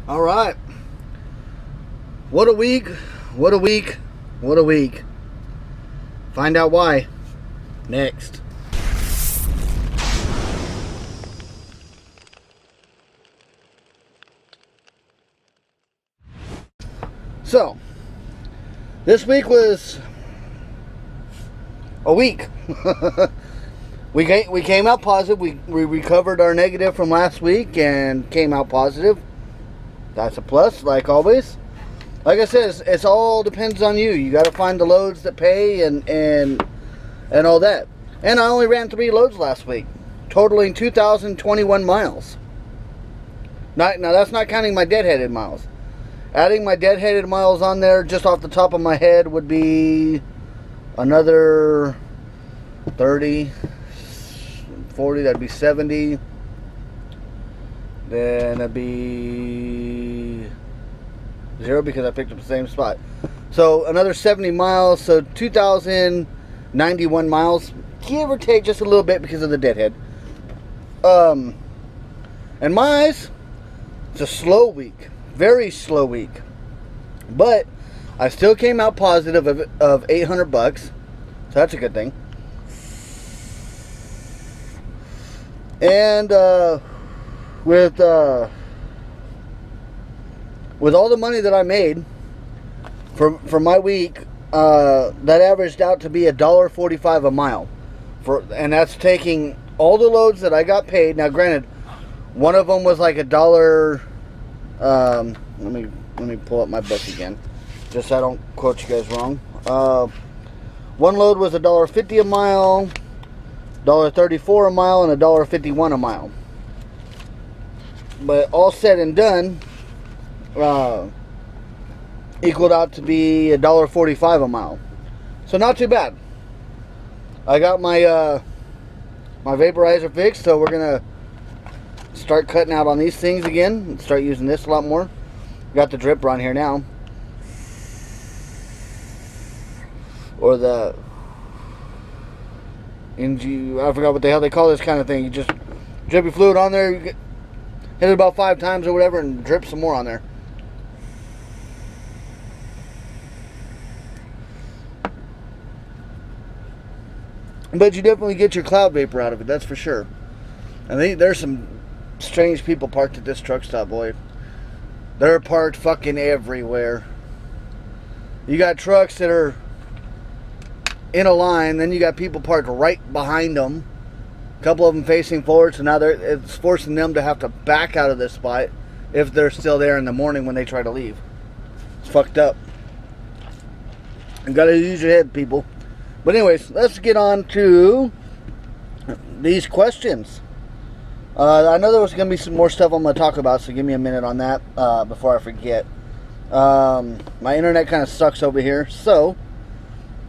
All right. What a week. What a week. What a week. Find out why next. So, this week was a week. We came out positive. We recovered our negative from last week and came out positive. That's a plus, like always. Like I said, it's all depends on you. You got to find the loads that pay and all that. And I only ran 3 loads last week, totaling 2,021 miles. Now that's not counting my deadheaded miles. Adding my deadheaded miles on there, just off the top of my head, would be another 30, 40. That'd be 70. Then that'd be 0 because I picked up the same spot. So another 70 miles. So 2,091 miles, give or take just a little bit because of the deadhead. And my eyes, it's a slow week, very slow week, but I still came out positive of $800, so that's a good thing. And with all the money that I made for my week, that averaged out to be $1.45 a mile, and that's taking all the loads that I got paid. Now, granted, one of them was like $1. Let me pull up my book again, just so I don't quote you guys wrong. One load was $1.50 a mile, $1.34 a mile, and $1.51 a mile. But all said and done, equaled out to be $1.45 a mile. So not too bad. I got my my vaporizer fixed, so we're gonna start cutting out on these things again and start using this a lot more. Got the dripper on here now, or the I forgot what the hell they call this kind of thing. You just drip your fluid on there, you hit it about 5 times or whatever, and drip some more on there. But you definitely get your cloud vapor out of it, that's for sure. I think there's some strange people parked at this truck stop, boy. They're parked fucking everywhere. You got trucks that are in a line, then you got people parked right behind them. A couple of them facing forward, so now it's forcing them to have to back out of this spot if they're still there in the morning when they try to leave. It's fucked up. You gotta use your head, people. But anyways, let's get on to these questions. I know there was going to be some more stuff I'm going to talk about, so give me a minute on that before I forget. My internet kind of sucks over here, so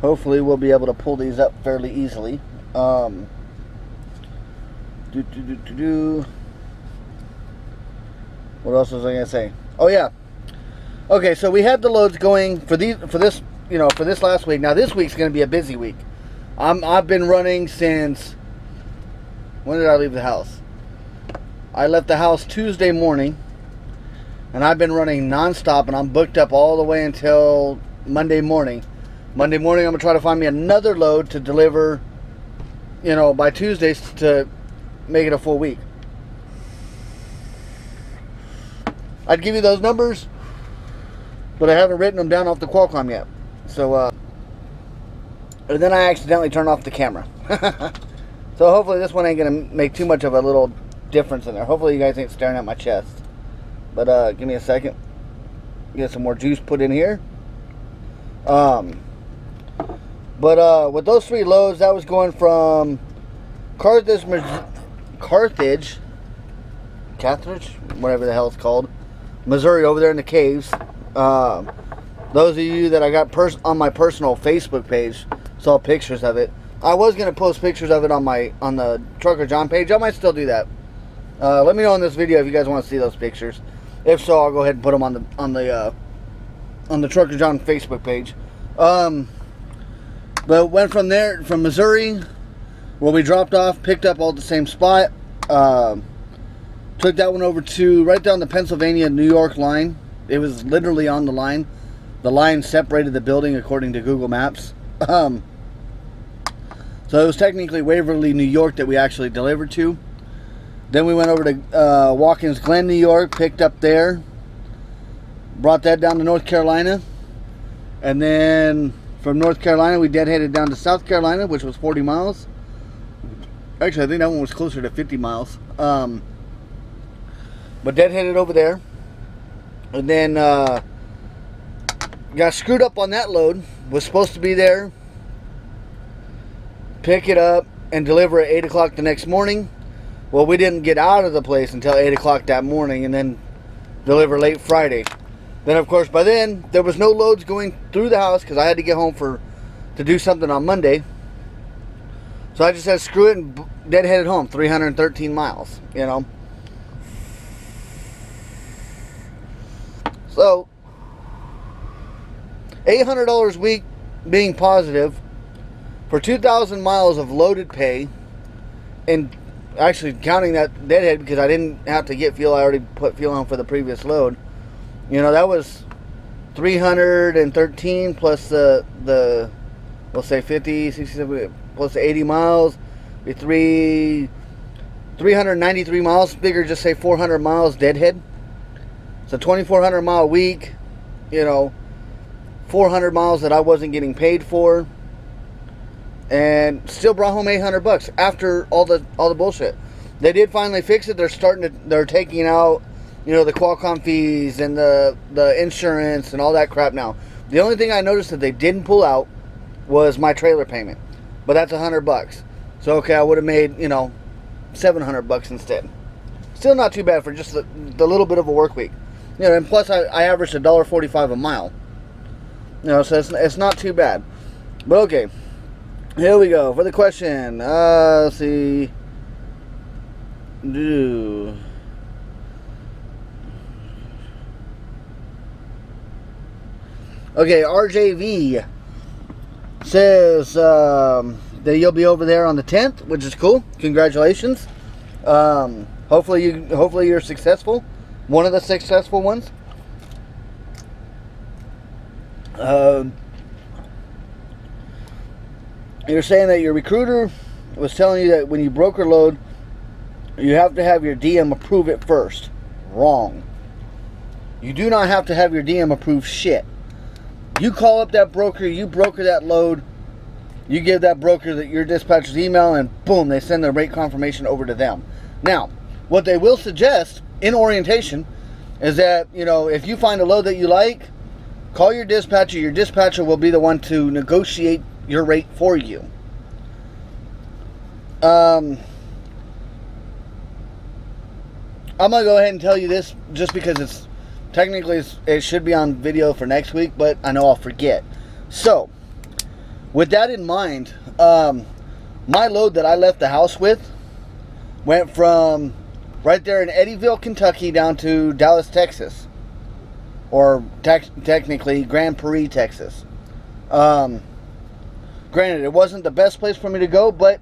hopefully we'll be able to pull these up fairly easily. What else was I going to say? Oh yeah. Okay, so we had the loads going for this last week. Now this week's going to be a busy week. I've been running since, when did I leave the house? I left the house Tuesday morning, and I've been running non-stop, and I'm booked up all the way until Monday morning. Monday morning, I'm going to try to find me another load to deliver, by Tuesday to make it a full week. I'd give you those numbers, but I haven't written them down off the Qualcomm yet. So, and then I accidentally turned off the camera. So hopefully this one ain't going to make too much of a little difference in there. Hopefully you guys ain't staring at my chest. But give me a second. Get some more juice put in here. But with those 3 loads, that was going from Carthage, whatever the hell it's called, Missouri, over there in the caves. Those of you that I got on my personal Facebook page saw pictures of it. I was gonna post pictures of it on the Trucker John page. I might still do that. Let me know in this video if you guys want to see those pictures. If so, I'll go ahead and put them on the Trucker John Facebook page. But went from there, from Missouri, where we dropped off, picked up all at the same spot, Took that one over to right down the Pennsylvania-New York line. It was literally on the line. The line separated the building according to Google Maps. So it was technically Waverly, New York that we actually delivered to. Then we went over to Watkins Glen, New York, picked up there. Brought that down to North Carolina. And then from North Carolina, we deadheaded down to South Carolina, which was 40 miles. Actually, I think that one was closer to 50 miles. But deadheaded over there. And then got screwed up on that load. Was supposed to be there, pick it up, and deliver at 8 o'clock the next morning. Well, we didn't get out of the place until 8 o'clock that morning, and then deliver late Friday. Then, of course, by then, there was no loads going through the house because I had to get home to do something on Monday. So I just said, screw it, and deadheaded home, 313 miles, you know. So, $800 a week being positive for 2,000 miles of loaded pay, and actually counting that deadhead because I didn't have to get fuel. I already put fuel on for the previous load. You know, that was 313 plus the we'll say 50, 60, plus the 80 miles. Be 393 miles. Figure just say 400 miles deadhead. So 2,400 mile week. You know, 400 miles that I wasn't getting paid for, and still brought home $800 after all the bullshit. They did finally fix it. They're taking out, you know, the Qualcomm fees and the insurance and all that crap now. The only thing I noticed that they didn't pull out was my trailer payment, but that's $100. So okay, I would have made, you know, $700 instead. Still not too bad for just the little bit of a work week. You know, and plus I averaged $1.45 a mile. You know, so it's not too bad. But okay, here we go for the question. Let's see. Okay, RJV says that you'll be over there on the 10th, which is cool. Congratulations. Hopefully you're successful. One of the successful ones. You're saying that your recruiter was telling you that when you broker load, you have to have your DM approve it first. Wrong. You do not have to have your DM approve shit. You call up that broker, you broker that load, you give that broker your dispatcher's email, and boom, they send the rate confirmation over to them. Now, what they will suggest in orientation is that, you know, if you find a load that you like, call your dispatcher. Your dispatcher will be the one to negotiate your rate for you. I'm going to go ahead and tell you this just because it should be on video for next week, but I know I'll forget. So, with that in mind, my load that I left the house with went from right there in Eddyville, Kentucky down to Dallas, Texas. Or technically Grand Prairie, Texas. Granted, it wasn't the best place for me to go, but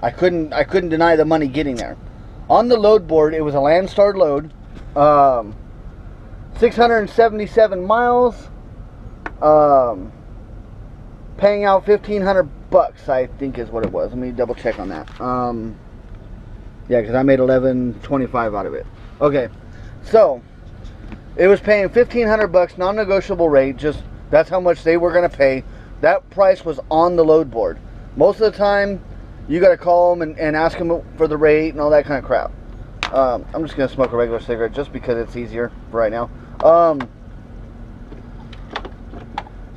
I couldn't deny the money getting there. On the load board, it was a Landstar load, 677 miles, paying out $1,500, I think is what it was. Let me double check on that. Yeah, because I made $11.25 out of it. Okay, so it was paying $1,500, non-negotiable rate. Just that's how much they were gonna pay. That price was on the load board. Most of the time, you gotta call them and ask them for the rate and all that kind of crap. I'm just gonna smoke a regular cigarette just because it's easier for right now.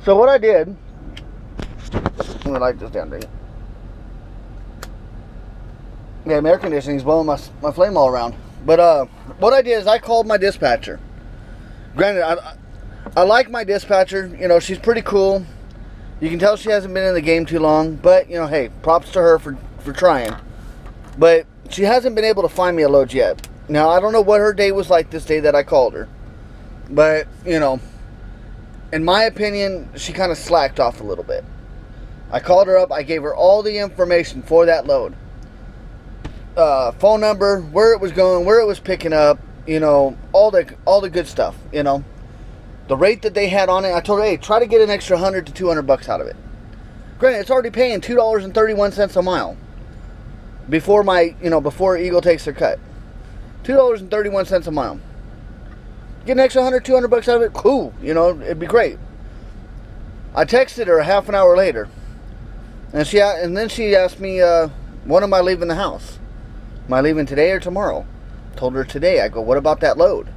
So what I did, I'm gonna light this down, dang it. Yeah, my air conditioning's blowing my flame all around. But what I did is I called my dispatcher. Granted, I like my dispatcher. You know, she's pretty cool. You can tell she hasn't been in the game too long. But, you know, hey, props to her for trying. But she hasn't been able to find me a load yet. Now, I don't know what her day was like this day that I called her. But, you know, in my opinion, she kind of slacked off a little bit. I called her up. I gave her all the information for that load. phone number, where it was going, where it was picking up, you know, all the good stuff, you know. The rate that they had on it, I told her, hey, try to get an extra $100 to $200 out of it. Granted, it's already paying $2.31 a mile before before Eagle takes their cut. $2.31 a mile. Get an extra $100, $200 out of it, cool, you know, it'd be great. I texted her a half an hour later, and then she asked me, when am I leaving the house? Am I leaving today or tomorrow? Told her today. I go, what about that load?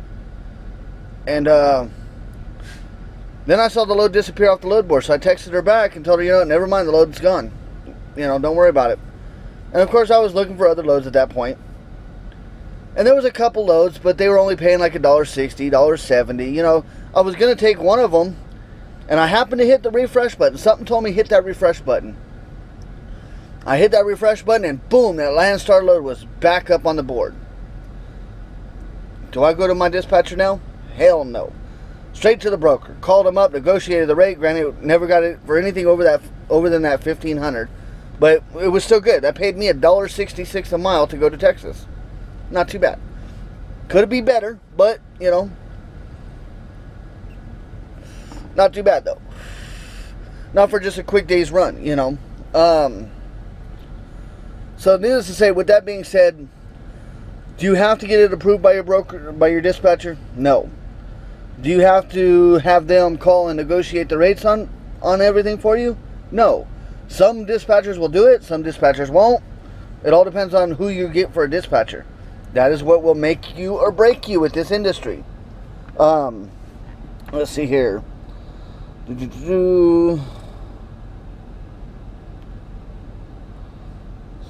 And then I saw the load disappear off the load board, so I texted her back and told her, you know, never mind, the load's gone. You know, don't worry about it. And of course, I was looking for other loads at that point. And there was a couple loads, but they were only paying like $1.60, $1.70. You know, I was going to take one of them, and I happened to hit the refresh button. Something told me hit that refresh button. I hit that refresh button, and boom, that Landstar load was back up on the board. Do I go to my dispatcher now? Hell no. Straight to the broker. Called him up, negotiated the rate. Granted, never got it for anything over than that $1,500, but it was still good. That paid me $1.66 a mile to go to Texas. Not too bad. Could it be better, but you know, not too bad though. Not for just a quick day's run, you know. So needless to say, with that being said, do you have to get it approved by your broker, by your dispatcher? No. Do you have to have them call and negotiate the rates on everything for you? No. Some dispatchers will do it, some dispatchers won't. It all depends on who you get for a dispatcher. That is what will make you or break you with this industry. Let's see here. So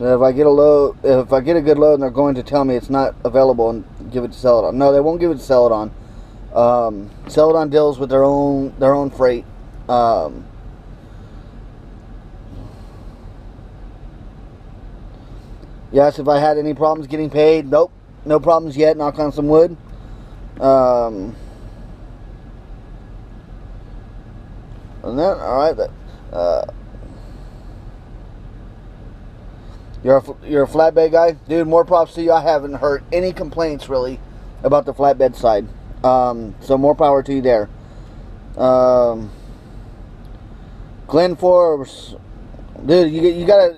if I get a good load and they're going to tell me it's not available and give it to Celadon. No, they won't give it to Celadon. Celadon deals with their own freight. Yes, if I had any problems getting paid, nope, no problems yet. Knock on some wood. And then, all right, you're a flatbed guy, dude. More props to you. I haven't heard any complaints really about the flatbed side. So more power to you there. Glenn Forbes, dude, you gotta.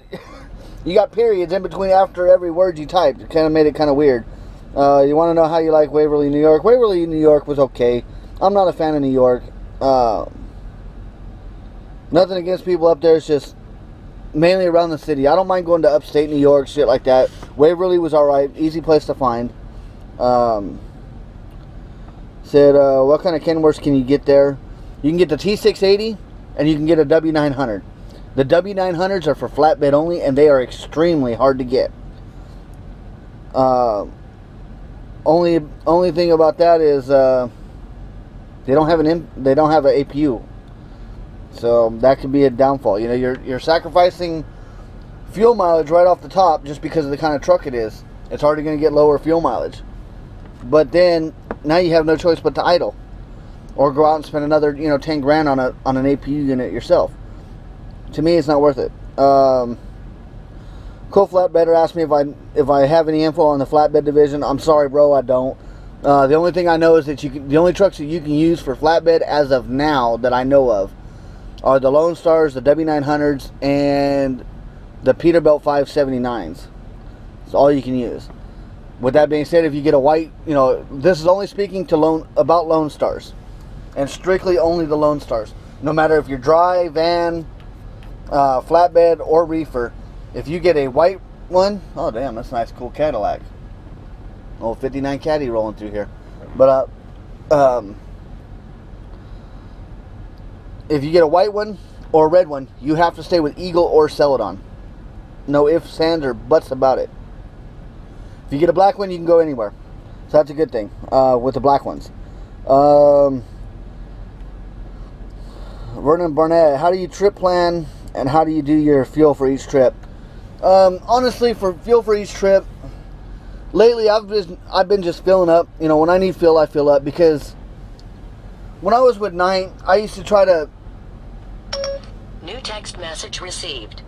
You got periods in between after every word you typed. It kind of made it kind of weird. You want to know how you like Waverly, New York? Waverly, New York was okay. I'm not a fan of New York. Nothing against people up there. It's just mainly around the city. I don't mind going to upstate New York, shit like that. Waverly was alright. Easy place to find. Said, what kind of Kenworths can you get there? You can get the T680 and you can get a W900. The W900s are for flatbed only, and they are extremely hard to get. Only thing about that is they don't have an APU, so that could be a downfall. You know, you're sacrificing fuel mileage right off the top just because of the kind of truck it is. It's already going to get lower fuel mileage, but then now you have no choice but to idle or go out and spend another 10 grand on an APU unit yourself. To me, it's not worth it. Cool Flatbedder asked me if I have any info on the flatbed division. I'm sorry, bro, I don't. The only thing I know is that the only trucks that you can use for flatbed as of now that I know of are the Lone Stars, the W900s, and the Peterbilt 579s. That's all you can use. With that being said, if you get a white, this is only speaking to about Lone Stars, and strictly only the Lone Stars. No matter if you're dry, van, flatbed, or reefer, if you get a white one, oh damn, that's a nice cool Cadillac. Old 59 Caddy rolling through here. But if you get a white one or a red one, you have to stay with Eagle or Celadon. No ifs, ands, or buts about it. If you get a black one, you can go anywhere. So that's a good thing with the black ones. Vernon Barnett, how do you trip plan and how do you do your fuel for each trip? Honestly, for fuel for each trip, lately I've been just filling up. When I need fuel, I fill up, because when I was with Knight, I used to try to. New text message received.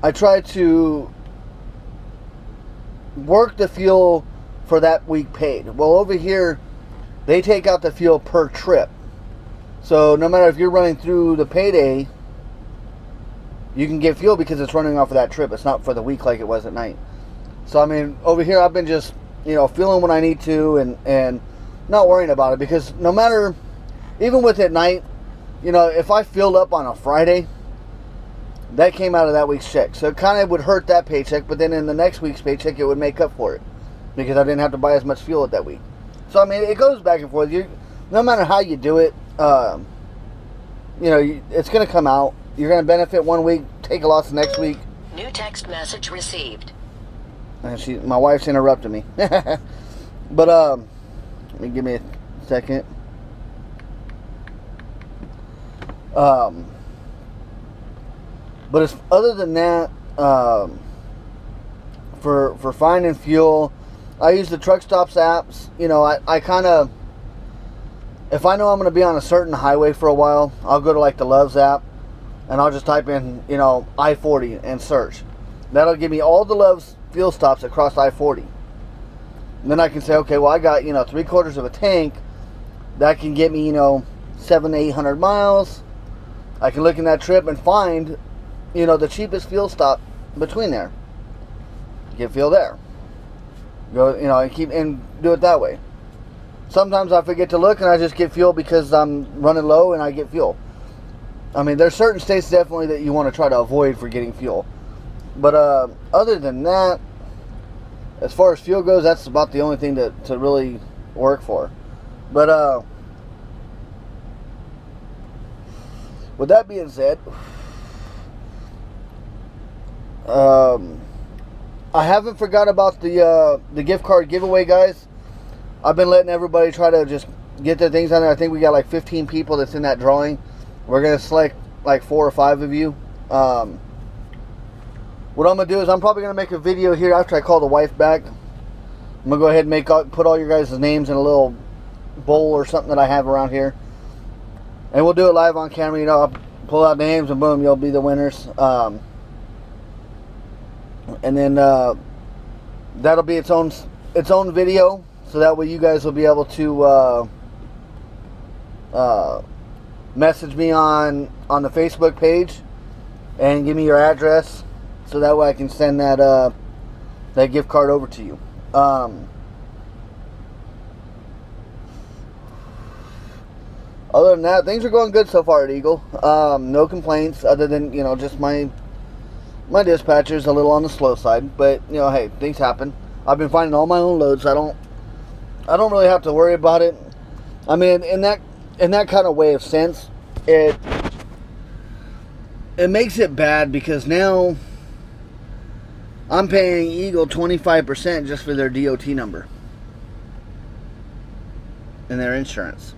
I try to work the fuel for that week paid. Well, over here, they take out the fuel per trip. So no matter if you're running through the payday, you can get fuel because it's running off of that trip. It's not for the week like it was at night. So, I mean, over here, I've been just, fueling when I need to and not worrying about it, because no matter, even with at night, if I filled up on a Friday, that came out of that week's check. So it kind of would hurt that paycheck, but then in the next week's paycheck, it would make up for it because I didn't have to buy as much fuel at that week. So, I mean, it goes back and forth. No matter how you do it, it's going to come out. You're going to benefit one week, take a loss the next week. New text message received. And my wife's interrupting me. But, give me a second. But other than that, for finding fuel, I use the Truck Stops apps. I kind of, if I know I'm going to be on a certain highway for a while, I'll go to like the Loves app, and I'll just type in, I-40 and search. That'll give me all the Loves fuel stops across I-40. And then I can say, okay, well, I got, 3/4 of a tank. That can get me, 700 to 800 miles. I can look in that trip and find, the cheapest fuel stop between there. Get fuel there. Go, and do it that way. Sometimes I forget to look and I just get fuel because I'm running low and I get fuel. I mean, there's certain states definitely that you want to try to avoid for getting fuel. But other than that, as far as fuel goes, that's about the only thing to really work for. But with that being said, I haven't forgot about the gift card giveaway, guys. I've been letting everybody try to just get their things on there. I think we got like 15 people that's in that drawing. We're going to select like 4 or 5 of you. What I'm going to do is I'm probably going to make a video here after I call the wife back. I'm going to go ahead and put all your guys' names in a little bowl or something that I have around here. And we'll do it live on camera. I'll pull out names and boom, you'll be the winners. And then that'll be its own video. So that way you guys will be able to message me on the Facebook page and give me your address, so that way I can send that gift card over to you. Other than that, things are going good so far at Eagle. No complaints other than, just my dispatcher's a little on the slow side, but hey, things happen. I've been finding all my own loads, so I don't really have to worry about it. I mean, in that kind of way of sense, it makes it bad because now I'm paying Eagle 25% just for their DOT number and their insurance.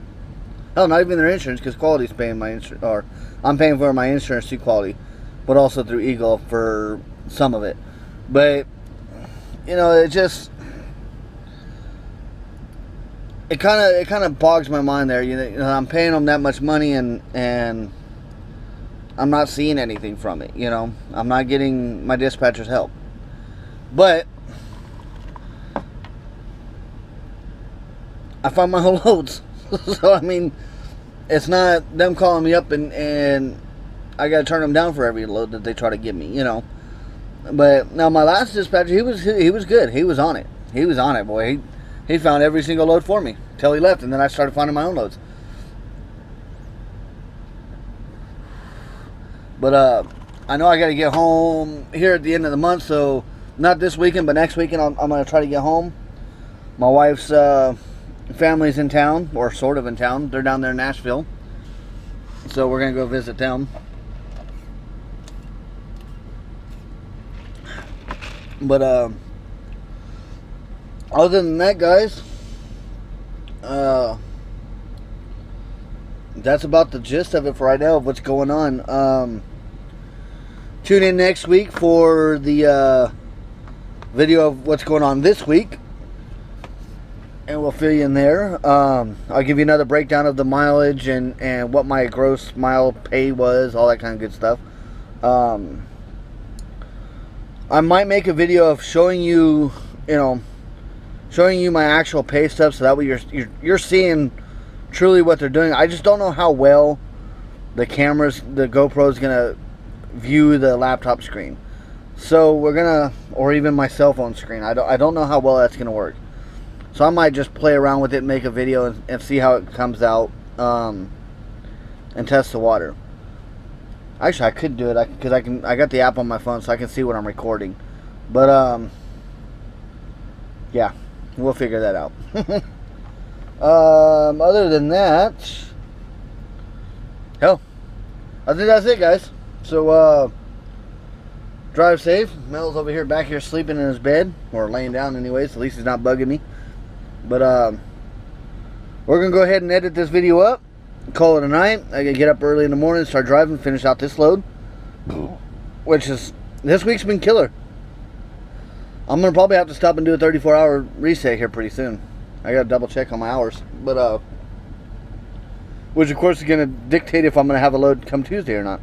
Oh, not even their insurance, because Quality's paying my insurance, or I'm paying for my insurance through Quality, but also through Eagle for some of it. But it just it kind of bogs my mind there. I'm paying them that much money and I'm not seeing anything from it. I'm not getting my dispatcher's help. But I find my own loads. So I mean, it's not them calling me up and I gotta turn them down for every load that they try to give me. But now my last dispatcher, he was good. He was on it. He was on it, boy. He found every single load for me till he left, and then I started finding my own loads. But I know I got to get home here at the end of the month, so not this weekend, but next weekend I'm going to try to get home. My wife's family's in town, or sort of in town. They're down there in Nashville, so we're going to go visit them. But other than that, guys, that's about the gist of it for right now, of what's going on. Tune in next week for the video of what's going on this week, and we'll fill you in there. I'll give you another breakdown of the mileage and what my gross mile pay was, all that kind of good stuff. I might make a video of showing you, showing you my actual pay stubs, so that way you're seeing truly what they're doing. I just don't know how well the GoPro is gonna view the laptop screen. So we're gonna, or even my cell phone screen. I don't know how well that's gonna work. So I might just play around with it and make a video and see how it comes out, and test the water. Actually, I could do it because I got the app on my phone, so I can see what I'm recording. But yeah, we'll figure that out. Other than that, hell, I think that's it, guys. So drive safe. Mel's over here, back here, sleeping in his bed, or laying down anyways. At least he's not bugging me. But we're gonna go ahead and edit this video up, call it a night. I gotta get up early in the morning, start driving, finish out this load, which is, this week's been killer. I'm gonna probably have to stop and do a 34-hour reset here pretty soon. I gotta double check on my hours, but which of course is gonna dictate if I'm gonna have a load come Tuesday or not,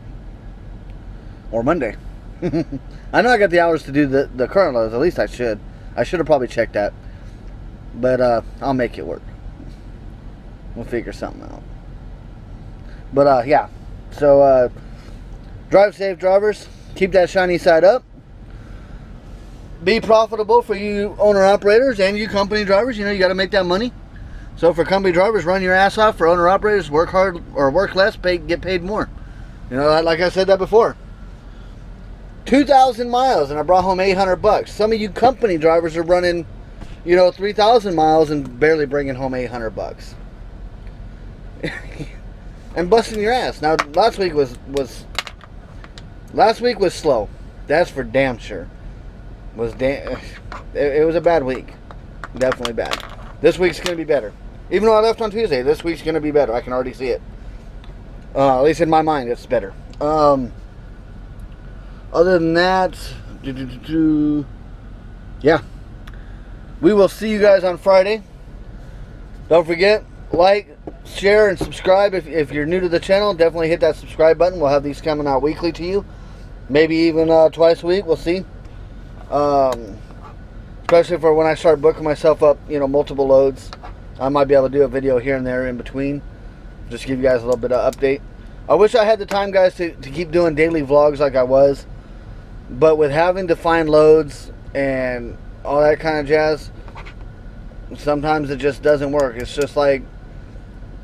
or Monday. I know I got the hours to do the current loads. At least I should. I should have probably checked that, but I'll make it work. We'll figure something out. But yeah, so drive safe, drivers. Keep that shiny side up. Be profitable for you owner operators and you company drivers. You know, you got to make that money. So for company drivers, run your ass off. For owner operators, work hard or work less, get paid more. You know, like I said that before. 2,000 miles and I brought home $800. Some of you company drivers are running, 3,000 miles and barely bringing home $800. And busting your ass. Now, last week was slow. That's for damn sure. It was a bad week. Definitely bad. This week's going to be better. Even though I left on Tuesday, this week's going to be better. I can already see it. At least in my mind, it's better. Other than that, yeah. We will see you guys on Friday. Don't forget, like, share, and subscribe. If you're new to the channel, definitely hit that subscribe button. We'll have these coming out weekly to you. Maybe even twice a week. We'll see. Especially for when I start booking myself up, multiple loads. I might be able to do a video here and there in between. Just give you guys a little bit of update. I wish I had the time, guys, to keep doing daily vlogs like I was. But with having to find loads and all that kind of jazz, sometimes it just doesn't work. It's just like,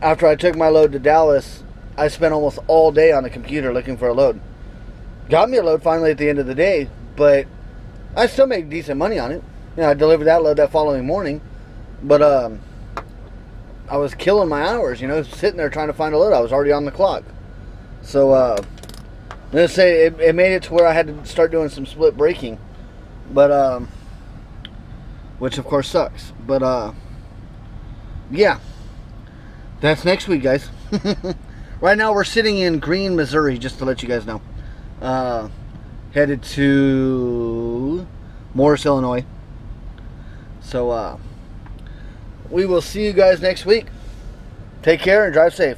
after I took my load to Dallas, I spent almost all day on the computer looking for a load. Got me a load finally at the end of the day, but I still made decent money on it. I delivered that load that following morning, but I was killing my hours, sitting there trying to find a load. I was already on the clock. So let's say it made it to where I had to start doing some split braking, but which of course sucks. But yeah, that's next week, guys. Right now we're sitting in Green, Missouri, just to let you guys know. Headed to Morris, Illinois. So we will see you guys next week. Take care and drive safe.